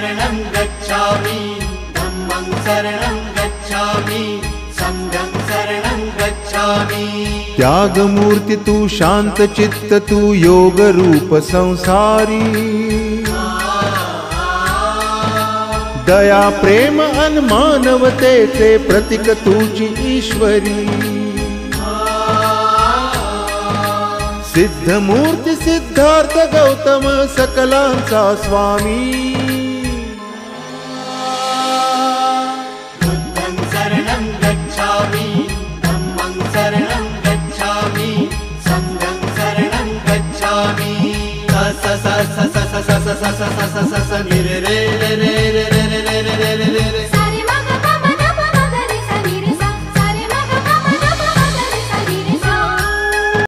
शरणं गच्छामि, धम्मं शरणं गच्छामि, संघं शरणं गच्छामि। त्याग मूर्ति तू शांत चित्त तू योग रूप संसारी, दया प्रेम अन मानवतेचे प्रतीक तुझी ईश्वरी। सिद्ध मूर्ति सिद्धार्थ गौतम सकलांचा स्वामी। बुद्धं शरणं गच्छामि, धम्मं शरणं गच्छामि, संघं शरणं गच्छामि। स स स स